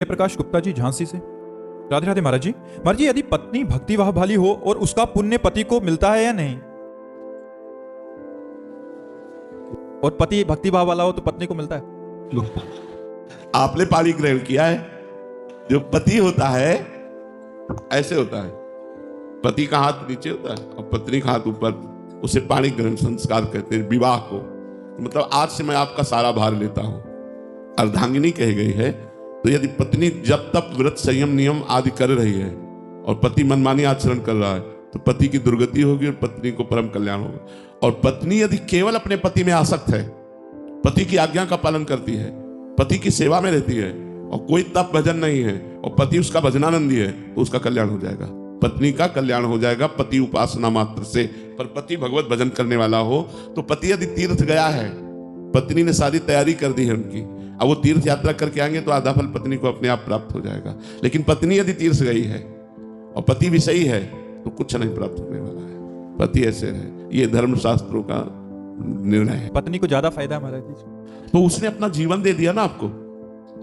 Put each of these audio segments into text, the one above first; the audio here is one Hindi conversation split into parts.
प्रकाश गुप्ता जी झांसी से। राधे राधे महाराज जी। महाराज जी, यदि पत्नी भक्तिभाव वाली हो और उसका पुण्य पति को मिलता है या नहीं, और पति भक्तिभाव वाला हो तो पत्नी को मिलता है? आपने पानी ग्रहण किया है। जो पति होता है ऐसे होता है, पति का हाथ नीचे होता है और पत्नी का हाथ ऊपर, उसे पाणी ग्रहण संस्कार कहते हैं विवाह को। मतलब आज से मैं आपका सारा भार लेता हूं, अर्धांगिनी कही गई है। तो यदि पत्नी जब तक व्रत संयम नियम आदि कर रही है और पति मनमानी आचरण कर रहा है तो पति की दुर्गति होगी और पत्नी को परम कल्याण होगा। और पत्नी यदि केवल अपने पति में आसक्त है, पति की आज्ञा का पालन करती है, पति की सेवा में रहती है और कोई तप भजन नहीं है और पति उसका भजनानंदी है, तो उसका कल्याण हो जाएगा, पत्नी का कल्याण हो जाएगा पति उपासना मात्र से। पर पति भगवत भजन करने वाला हो तो पति यदि तीर्थ गया है, पत्नी ने सारी तैयारी कर दी है उनकी, अब वो तीर्थ यात्रा करके आएंगे तो आधा फल पत्नी को अपने आप प्राप्त हो जाएगा। लेकिन पत्नी यदि तीर्थ गई है और पति भी सही है तो कुछ नहीं प्राप्त होने वाला है। पति ऐसे है, ये धर्मशास्त्रों का निर्णय है। पत्नी को ज्यादा फायदा है महाराज जी। तो उसने अपना जीवन दे दिया ना आपको।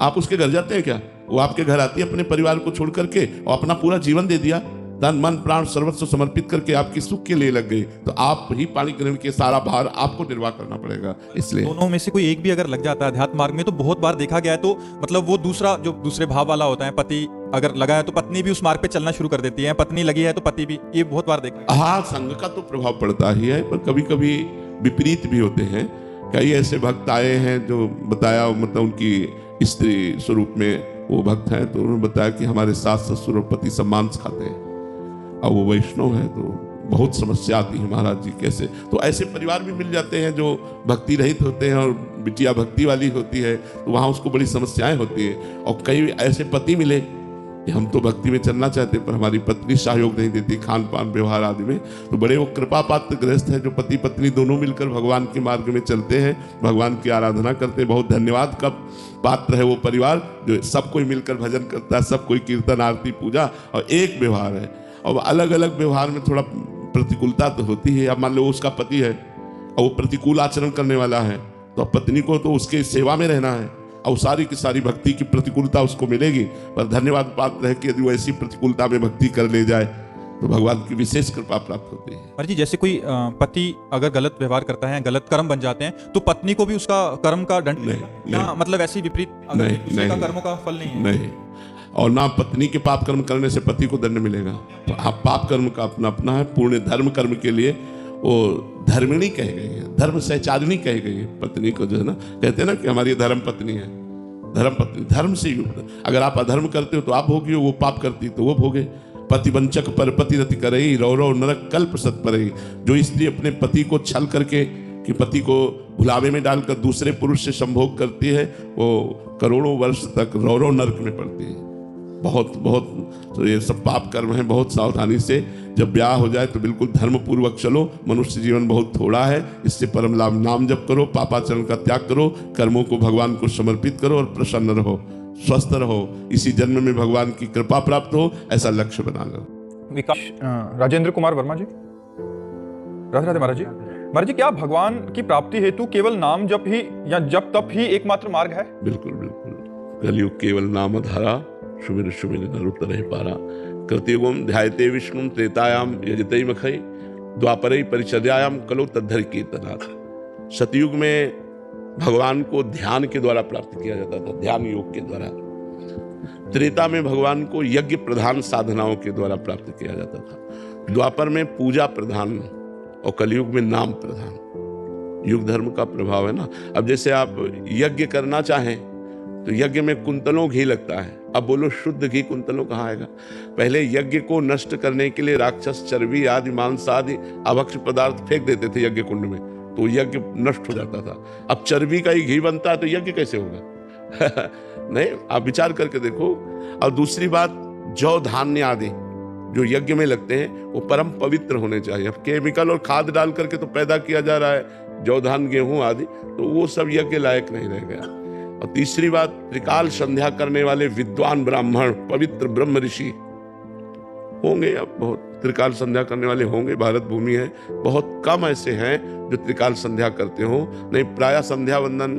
आप उसके घर जाते हैं क्या? वो आपके घर आती है अपने परिवार को छोड़ करके और अपना पूरा जीवन दे दिया, तन मन प्राण सर्वस्व समर्पित करके आपकी सुख के लिए लग गई, तो आप ही पाणी ग्रहण के सारा भार आपको निर्वाह करना पड़ेगा। इसलिए दोनों में से कोई एक भी अगर लग जाता है अध्यात्म मार्ग में, तो बहुत बार देखा गया है, तो मतलब वो दूसरा जो दूसरे भाव वाला होता है, पति अगर लगा है तो पत्नी भी उस मार्ग पे चलना शुरू कर देती है, पत्नी लगी है तो पति भी, ये बहुत बार देखा है। हाँ, संघ का तो प्रभाव पड़ता ही है, पर कभी कभी विपरीत भी होते हैं। कई ऐसे भक्त आए हैं जो बताया, मतलब उनकी स्त्री स्वरूप में वो भक्त हैं, तो उन्होंने बताया कि हमारे सास ससुर और पति सब मांस खाते हैं और वो वैष्णव है, तो बहुत समस्या आती है महाराज जी कैसे। तो ऐसे परिवार भी मिल जाते हैं जो भक्ति रहित होते हैं और बिटिया भक्ति वाली होती है, तो वहाँ उसको बड़ी समस्याएं होती है। और कई ऐसे पति मिले कि हम तो भक्ति में चलना चाहते हैं पर हमारी पत्नी सहयोग नहीं देती खान पान व्यवहार आदि में, तो बड़े वो कृपा पात्र गृहस्थ हैं जो पति पत्नी दोनों मिलकर भगवान के मार्ग में चलते हैं, भगवान की आराधना करते हैं। बहुत धन्यवाद का पात्र है वो परिवार जो सब कोई मिलकर भजन करता है, सब कोई कीर्तन आरती पूजा और एक व्यवहार है। और अलग अलग व्यवहार में थोड़ा प्रतिकूलता तो होती है। अब मान लो उसका पति है और वो प्रतिकूल आचरण करने वाला है, तो पत्नी को तो उसके सेवा में रहना है और सारी की सारी भक्ति की प्रतिकूलता उसको मिलेगी। पर धन्यवाद पात्र है कि यदि वो ऐसी प्रतिकूलता में भक्ति कर ले जाए तो भगवान की विशेष कृपा प्राप्त होती है। महाराज जी, जैसे कोई पति अगर गलत व्यवहार करता है, गलत कर्म बन जाते हैं, तो पत्नी को भी उसका कर्म का दंड मिलेगा? मतलब ऐसी विपरीत दूसरे का कर्मों का फल नहीं है? नहीं, और ना पत्नी के पाप कर्म करने से पति को दंड मिलेगा। पाप कर्म का अपना अपना है। पूर्ण धर्म कर्म के लिए वो धर्मिणी कही गई है, धर्म सहचारिणी कही गई है पत्नी को, जो है ना, कहते हैं ना कि हमारी धर्म पत्नी है। धर्म पत्नी धर्म से युक्त। अगर आप अधर्म करते हो तो आप भोगी हो, वो पाप करती तो वो भोगे। पति वंचक पर पति रति करई, रौ रौ नरक कल्प सत परई। जो स्त्री अपने पति को छल करके कि पति को भुलावे में डालकर दूसरे पुरुष से संभोग करती है, वो करोड़ों वर्ष तक रौ रौ नरक में पड़ती है। बहुत बहुत तो ये सब पाप कर्म है। बहुत सावधानी से जब ब्याह हो जाए तो बिल्कुल धर्म पूर्वक चलो। मनुष्य जीवन बहुत थोड़ा है, इससे परम लाभ। नाम जप करो, पापाचरण का त्याग करो, कर्मों को भगवान को समर्पित करो और प्रसन्न रहो, स्वस्थ रहो। इसी जन्म में भगवान की कृपा प्राप्त हो, ऐसा लक्ष्य बना लो। विकास राजेंद्र कुमार वर्मा जी। राधे राधे महाराज जी। महाराज जी, क्या भगवान की प्राप्ति हेतु केवल नाम जप ही या जप तप ही एकमात्र मार्ग है? बिल्कुल बिल्कुल। कलयुग केवल नाम धारा, सुमिर सुमिर नर उतरहि पारा। कृतयुगम ध्यायते विष्णु त्रेतायाम यजते मखई, द्वापरई परिचर्यायाम कलो तद्धरि कीर्तनाथ। सतयुग में भगवान को ध्यान के द्वारा प्राप्त किया जाता था, ध्यान योग के द्वारा। त्रेता में भगवान को यज्ञ प्रधान साधनाओं के द्वारा प्राप्त किया जाता था। द्वापर में पूजा प्रधान और कलयुग में नाम प्रधान। युग धर्म का प्रभाव है ना। अब जैसे आप यज्ञ करना चाहें तो यज्ञ में कुंतलों घी लगता है। अब बोलो शुद्ध घी कुंतलों कहाँ आएगा? पहले यज्ञ को नष्ट करने के लिए राक्षस चर्बी आदि मांस आदि अभक्ष्य पदार्थ फेंक देते थे यज्ञ कुंड में, तो यज्ञ नष्ट हो जाता था। अब चर्बी का ही घी बनता है तो यज्ञ कैसे होगा? नहीं, आप विचार करके देखो। और दूसरी बात, जौ धान्य आदि जो यज्ञ में लगते हैं वो परम पवित्र होने चाहिए। अब केमिकल और खाद डाल करके तो पैदा किया जा रहा है जौ धान गेहूं आदि, तो वो सब यज्ञ लायक नहीं रह गया। और तीसरी बात, त्रिकाल संध्या करने वाले विद्वान ब्राह्मण, पवित्र ब्रह्म ऋषि होंगे। अब बहुत त्रिकाल संध्या करने वाले होंगे, भारत भूमि है, बहुत कम ऐसे हैं जो त्रिकाल संध्या करते हो। नहीं, प्रायः संध्या वंदन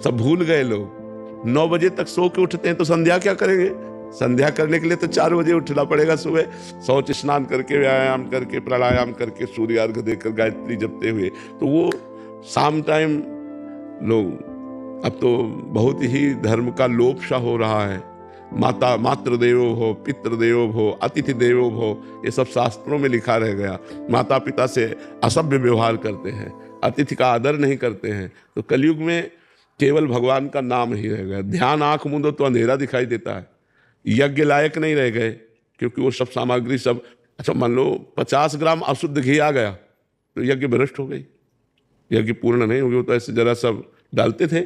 सब भूल गए लोग। 9 बजे तक सो के उठते हैं तो संध्या क्या करेंगे? संध्या करने के लिए तो 4 बजे उठना पड़ेगा सुबह, शौच स्नान करके, व्यायाम करके, प्राणायाम करके, सूर्य अर्घ देकर, गायत्री जपते हुए। तो वो शाम टाइम लोग, अब तो बहुत ही धर्म का लोप सा हो रहा है। माता मातृदेवो भव, पितृदेवो भव, अतिथि देवो भव, ये सब शास्त्रों में लिखा रह गया। माता पिता से असभ्य व्यवहार करते हैं, अतिथि का आदर नहीं करते हैं। तो कलयुग में केवल भगवान का नाम ही रह गया। ध्यान आंख मूंदो तो अंधेरा दिखाई देता है। यज्ञ लायक नहीं रह गए, क्योंकि वो सब सामग्री सब, अच्छा मान लो 50 ग्राम अशुद्ध घी आ गया तो यज्ञ भ्रष्ट हो गई, यज्ञ पूर्ण नहीं हो गया। तो ऐसे जरा सब डालते थे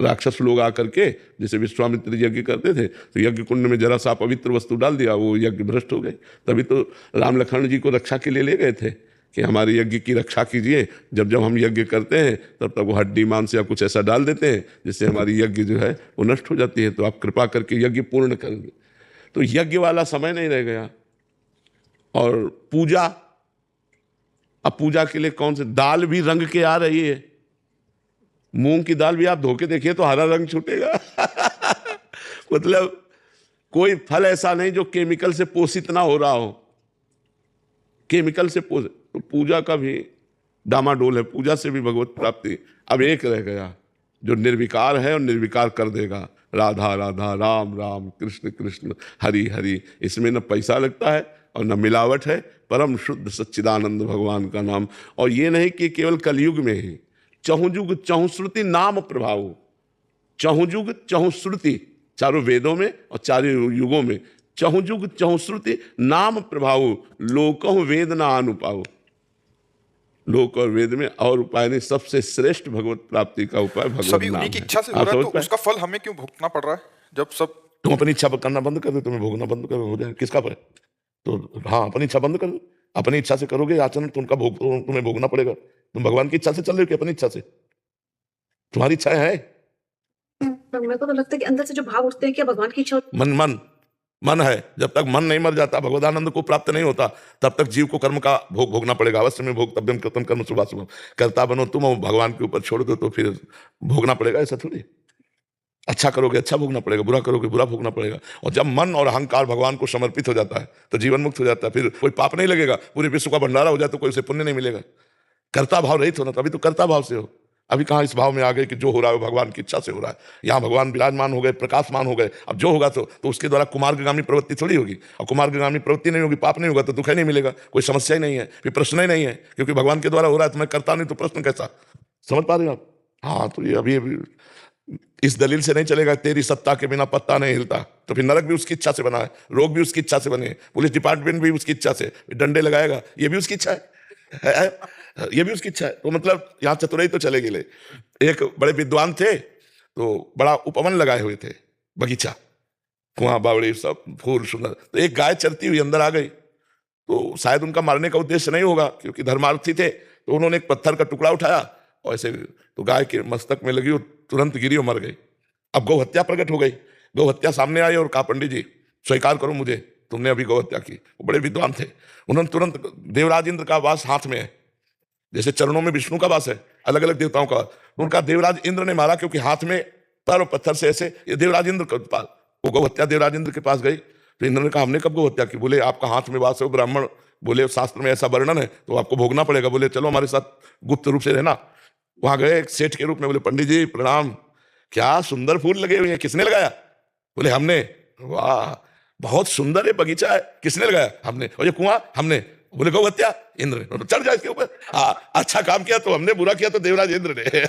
राक्षस लोग आकर के, जैसे विश्वामित्र यज्ञ करते थे तो यज्ञ कुंड में जरा सा पवित्र वस्तु डाल दिया, वो यज्ञ भ्रष्ट हो गए। तभी तो राम लखन जी को रक्षा के लिए ले गए थे कि हमारे यज्ञ की रक्षा कीजिए। जब जब हम यज्ञ करते हैं तब तक वो हड्डी मांस या कुछ ऐसा डाल देते हैं जिससे हमारी यज्ञ जो है वो नष्ट हो जाती है। तो आप कृपा करके यज्ञ पूर्ण कर दें। तो यज्ञ वाला समय नहीं रह गया। और पूजा, अब पूजा के लिए कौन से दाल भी रंग के आ रही है। मूंग की दाल भी आप धो के देखिए तो हरा रंग छूटेगा। मतलब कोई फल ऐसा नहीं जो केमिकल से पोषित ना हो रहा हो, केमिकल से पोषित। तो पूजा का भी डामाडोल है, पूजा से भी भगवत प्राप्ति। अब एक रह गया जो निर्विकार है और निर्विकार कर देगा। राधा राधा, राम राम, कृष्ण कृष्ण, हरि हरि। इसमें न पैसा लगता है और न मिलावट है, परम शुद्ध सच्चिदानंद भगवान का नाम। और ये नहीं कि केवल कलयुग में ही, चहुजुग चहुश्रुति नाम प्रभाव। चहुजुग चहुश्रुति, चारों वेदों में और चारों युगों में चहुजुग चहुश्रुति नाम प्रभाव। लोकहु वेद ना अनुपाव। लोक और वेद में और उपाय नहीं, सबसे श्रेष्ठ भगवत प्राप्ति का उपाय भगवत सभी नाम उन्हीं की है। इच्छा से हो आप रहा है, समझ तो पाए? उसका फल हमें क्यों भुगतना पड़ रहा है? जब सब तुम अपनी इच्छा करना बंद कर दो, तुम्हें भोगना बंद कर हो जाए, किसका पर? तो हाँ, अपनी इच्छा बंद कर दो। अपनी इच्छा से करोगे आचरण तो उनका भोग तुम्हें भोगना पड़ेगा। तुम भगवान की इच्छा से चल रहे हो कि अपनी इच्छा से? तुम्हारी इच्छा है? मेरे को तो लगता है कि अंदर से जो भाव उठते हैं, क्या भगवान की इच्छा मन मन मन है। जब तक मन नहीं मर जाता, भगवदानंद को प्राप्त नहीं होता, तब तक जीव को कर्म का भोग भोगना पड़ेगा। अवश्य में भोग तब्यम कृतम कर्म शुभा शुभम। करता बनो तुम और भगवान के ऊपर छोड़ दो तो फिर भोगना पड़ेगा। ऐसा थोड़ी, अच्छा करोगे अच्छा भोगना पड़ेगा, बुरा करोगे बुरा भोगना पड़ेगा। और जब मन और अहंकार भगवान को समर्पित हो जाता है तो जीवन मुक्त हो जाता है। फिर कोई पाप नहीं लगेगा। पूरे विश्व का भंडारा हो जाए तो कोई उसे पुण्य नहीं मिलेगा। कर्ता भाव रहित होना, तभी तो कर्ता भाव से हो। अभी कहाँ इस भाव में आ गए कि जो हो रहा है वो भगवान की इच्छा से हो रहा है। यहाँ भगवान विराजमान हो गए, प्रकाशमान हो गए। अब जो होगा तो उसके द्वारा कुमार्गामी प्रवृत्ति थोड़ी होगी। और कुमार्गामी प्रवृत्ति नहीं होगी, पाप नहीं होगा तो दुख ही नहीं मिलेगा, कोई समस्या ही नहीं है, फिर प्रश्न ही नहीं है। क्योंकि भगवान के द्वारा हो रहा है तो मैं करता नहीं, तो प्रश्न कैसा? समझ पा रहे हो आप? हाँ, तो ये अभी इस दलील से नहीं चलेगा, तेरी सत्ता के बिना पत्ता नहीं हिलता। तो फिर नरक भी उसकी इच्छा से बना है, रोग भी उसकी इच्छा से बने, पुलिस डिपार्टमेंट भी उसकी इच्छा से, डंडे लगाएगा ये भी उसकी इच्छा है, ये भी उसकी इच्छा है। तो मतलब यहाँ चतुराई तो चलेगी। ले एक बड़े विद्वान थे तो बड़ा उपवन लगाए हुए थे, बगीचा, कुआं बावड़ी सब फूल सुंदर। तो एक गाय चरती हुई अंदर आ गई। तो शायद उनका मारने का उद्देश्य नहीं होगा क्योंकि धर्मार्थी थे। तो उन्होंने एक पत्थर का टुकड़ा उठाया और ऐसे तो गाय के मस्तक में लगी और तुरंत गिरी और मर गई। अब गौ हत्या प्रकट हो गई। गौ हत्या सामने आई और कहा, पंडित जी स्वीकार करो मुझे, तुमने अभी गौ हत्या की। वो बड़े विद्वान थे। उन्होंने तुरंत, देवराज इंद्र का वास हाथ में है, जैसे चरणों में विष्णु का वास है, अलग अलग देवताओं का। उनका देवराज इंद्र ने मारा क्योंकि हाथ में पैर और पत्थर से ऐसे, ये देवराज इंद्र के पास वो गौ हत्या देवराज इंद्र के पास गई। तो इंद्र ने कहा, हमने कब गौ हत्या की? बोले आपका हाथ में वास है ब्राह्मण, बोले शास्त्र में ऐसा वर्णन है तो आपको भोगना पड़ेगा। बोले चलो हमारे साथ गुप्त रूप से रहना। वहां गए एक सेठ के रूप में। बोले पंडित जी प्रणाम, क्या सुंदर फूल लगे हुए हैं, किसने लगाया? बोले हमने। वाह बहुत सुंदर है बगीचा है, किसने लगाया? हमने। और ये कुआं? हमने। बोले गौ हत्या? इंद्र ने। चढ़ जाए इसके ऊपर। हाँ, अच्छा काम किया तो हमने, बुरा किया तो देवराज इंद्र ने।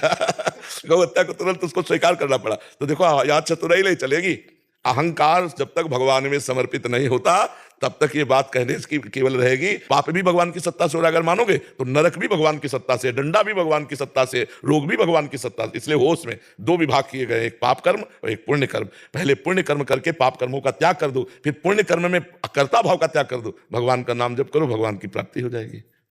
गौ हत्या को तुरंत उसको स्वीकार करना पड़ा। तो देखो यहाँ चतुराई नहीं चलेगी। अहंकार जब तक भगवान में समर्पित नहीं होता तब तक ये बात कहने की केवल रहेगी। पाप भी भगवान की सत्ता से हो रहा अगर मानोगे तो नरक भी भगवान की सत्ता से, डंडा भी भगवान की सत्ता से, रोग भी भगवान की सत्ता से। इसलिए होश में 2 विभाग किए गए, एक पाप कर्म और एक पुण्य कर्म। पहले पुण्य कर्म करके पाप कर्मों का त्याग कर दो, फिर पुण्य कर्म में कर्ता भाव का त्याग कर दो। भगवान का नाम जप करो, भगवान की प्राप्ति हो जाएगी।